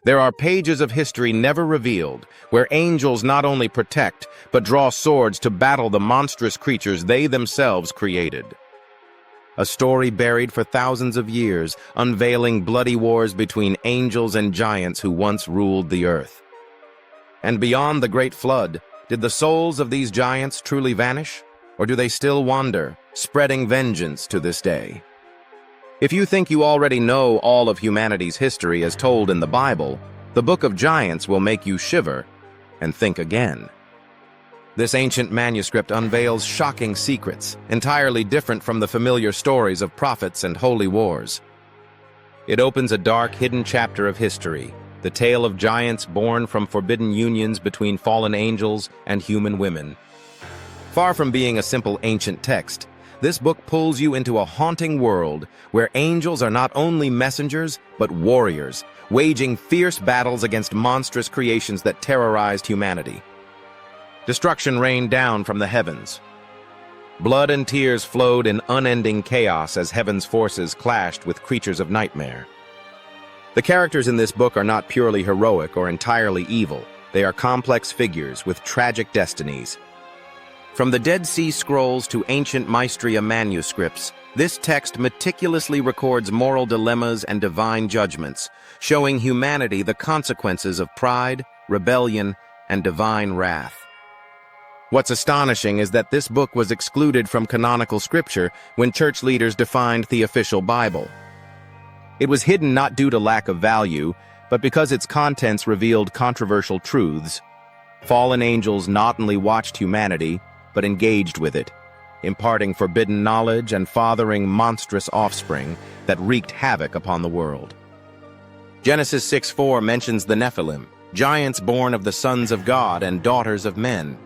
There are pages of history never revealed, where angels not only protect, but draw swords to battle the monstrous creatures they themselves created. A story buried for thousands of years, unveiling bloody wars between angels and giants who once ruled the earth. And beyond the Great Flood, did the souls of these giants truly vanish? Or do they still wander, spreading vengeance to this day? If you think you already know all of humanity's history as told in the Bible, the Book of Giants will make you shiver and think again. This ancient manuscript unveils shocking secrets, entirely different from the familiar stories of prophets and holy wars. It opens a dark, hidden chapter of history, the tale of giants born from forbidden unions between fallen angels and human women. Far from being a simple ancient text, this book pulls you into a haunting world where angels are not only messengers, but warriors, waging fierce battles against monstrous creations that terrorized humanity. Destruction rained down from the heavens. Blood and tears flowed in unending chaos as heaven's forces clashed with creatures of nightmare. The characters in this book are not purely heroic or entirely evil. They are complex figures with tragic destinies. From the Dead Sea Scrolls to ancient Maestria manuscripts, this text meticulously records moral dilemmas and divine judgments, showing humanity the consequences of pride, rebellion, and divine wrath. What's astonishing is that this book was excluded from canonical scripture when church leaders defined the official Bible. It was hidden not due to lack of value, but because its contents revealed controversial truths. Fallen angels not only watched humanity, but engaged with it, imparting forbidden knowledge and fathering monstrous offspring that wreaked havoc upon the world. Genesis 6:4 mentions the Nephilim, giants born of the sons of God and daughters of men.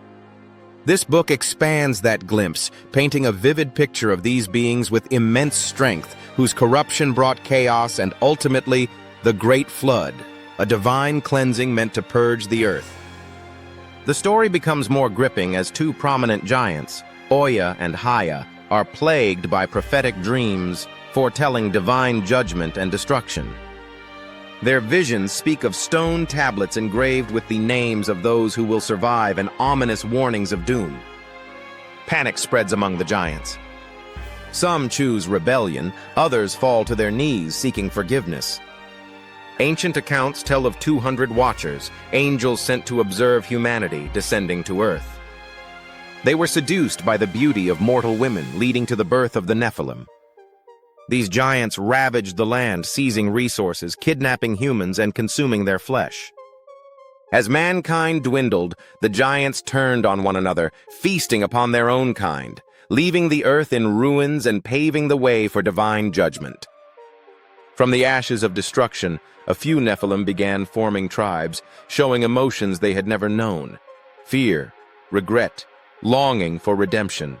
This book expands that glimpse, painting a vivid picture of these beings with immense strength, whose corruption brought chaos and ultimately the Great Flood, a divine cleansing meant to purge the earth. The story becomes more gripping as two prominent giants, Oya and Haya, are plagued by prophetic dreams foretelling divine judgment and destruction. Their visions speak of stone tablets engraved with the names of those who will survive and ominous warnings of doom. Panic spreads among the giants. Some choose rebellion, others fall to their knees seeking forgiveness. Ancient accounts tell of 200 watchers, angels sent to observe humanity descending to earth. They were seduced by the beauty of mortal women, leading to the birth of the Nephilim. These giants ravaged the land, seizing resources, kidnapping humans, and consuming their flesh. As mankind dwindled, the giants turned on one another, feasting upon their own kind, leaving the earth in ruins and paving the way for divine judgment. From the ashes of destruction, a few Nephilim began forming tribes, showing emotions they had never known: fear, regret, longing for redemption.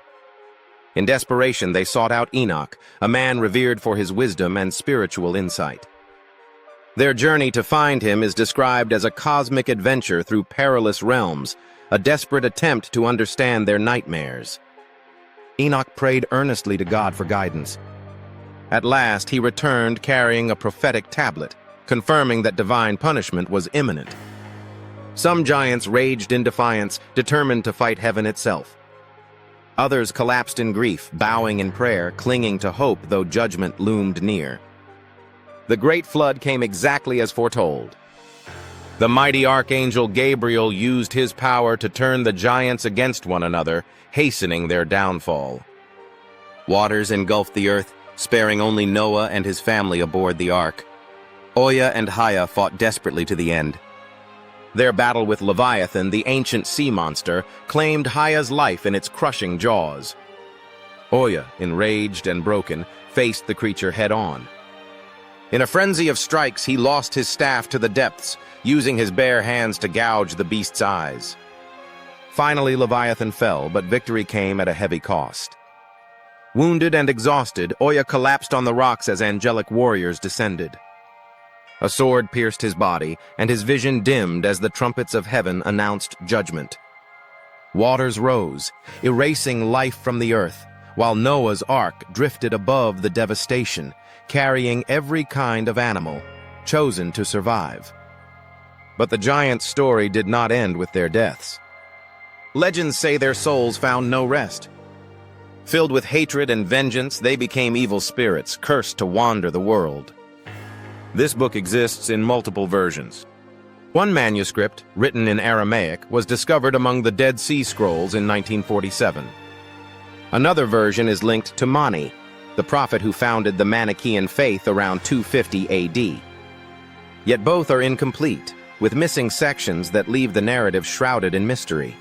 In desperation, they sought out Enoch, a man revered for his wisdom and spiritual insight. Their journey to find him is described as a cosmic adventure through perilous realms, a desperate attempt to understand their nightmares. Enoch prayed earnestly to God for guidance. At last, he returned carrying a prophetic tablet, confirming that divine punishment was imminent. Some giants raged in defiance, determined to fight heaven itself. Others collapsed in grief, bowing in prayer, clinging to hope though judgment loomed near. The Great Flood came exactly as foretold. The mighty archangel Gabriel used his power to turn the giants against one another, hastening their downfall. Waters engulfed the earth, sparing only Noah and his family aboard the ark. Oya and Haya fought desperately to the end. Their battle with Leviathan, the ancient sea monster, claimed Haya's life in its crushing jaws. Oya, enraged and broken, faced the creature head-on. In a frenzy of strikes, he lost his staff to the depths, using his bare hands to gouge the beast's eyes. Finally, Leviathan fell, but victory came at a heavy cost. Wounded and exhausted, Oya collapsed on the rocks as angelic warriors descended. A sword pierced his body, and his vision dimmed as the trumpets of heaven announced judgment. Waters rose, erasing life from the earth, while Noah's ark drifted above the devastation, carrying every kind of animal, chosen to survive. But the giants' story did not end with their deaths. Legends say their souls found no rest. Filled with hatred and vengeance, they became evil spirits, cursed to wander the world. This book exists in multiple versions. One manuscript, written in Aramaic, was discovered among the Dead Sea Scrolls in 1947. Another version is linked to Mani, the prophet who founded the Manichaean faith around 250 AD. Yet both are incomplete, with missing sections that leave the narrative shrouded in mystery.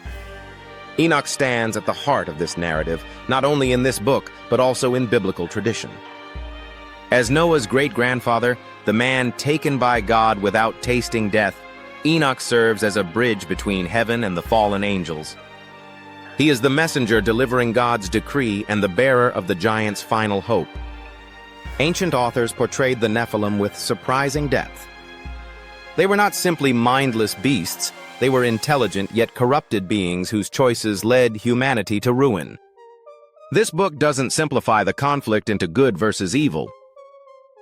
Enoch stands at the heart of this narrative, not only in this book, but also in biblical tradition. As Noah's great-grandfather, the man taken by God without tasting death, Enoch serves as a bridge between heaven and the fallen angels. He is the messenger delivering God's decree and the bearer of the giant's final hope. Ancient authors portrayed the Nephilim with surprising depth. They were not simply mindless beasts, they were intelligent yet corrupted beings whose choices led humanity to ruin. This book doesn't simplify the conflict into good versus evil.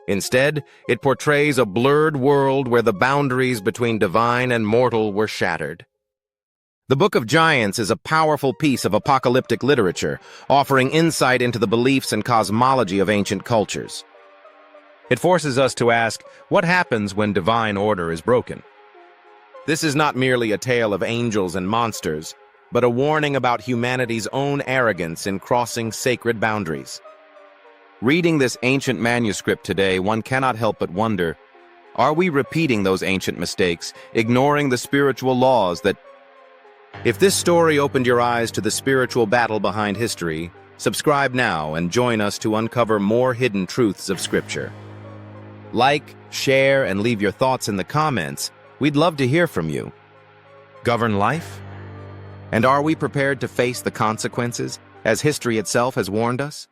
Instead, it portrays a blurred world where the boundaries between divine and mortal were shattered. The Book of Giants is a powerful piece of apocalyptic literature, offering insight into the beliefs and cosmology of ancient cultures. It forces us to ask, what happens when divine order is broken? This is not merely a tale of angels and monsters, but a warning about humanity's own arrogance in crossing sacred boundaries. Reading this ancient manuscript today, one cannot help but wonder, are we repeating those ancient mistakes, ignoring the spiritual laws that... If this story opened your eyes to the spiritual battle behind history, subscribe now and join us to uncover more hidden truths of Scripture. Like, share, and leave your thoughts in the comments. We'd love to hear from you. Govern life? And are we prepared to face the consequences, as history itself has warned us?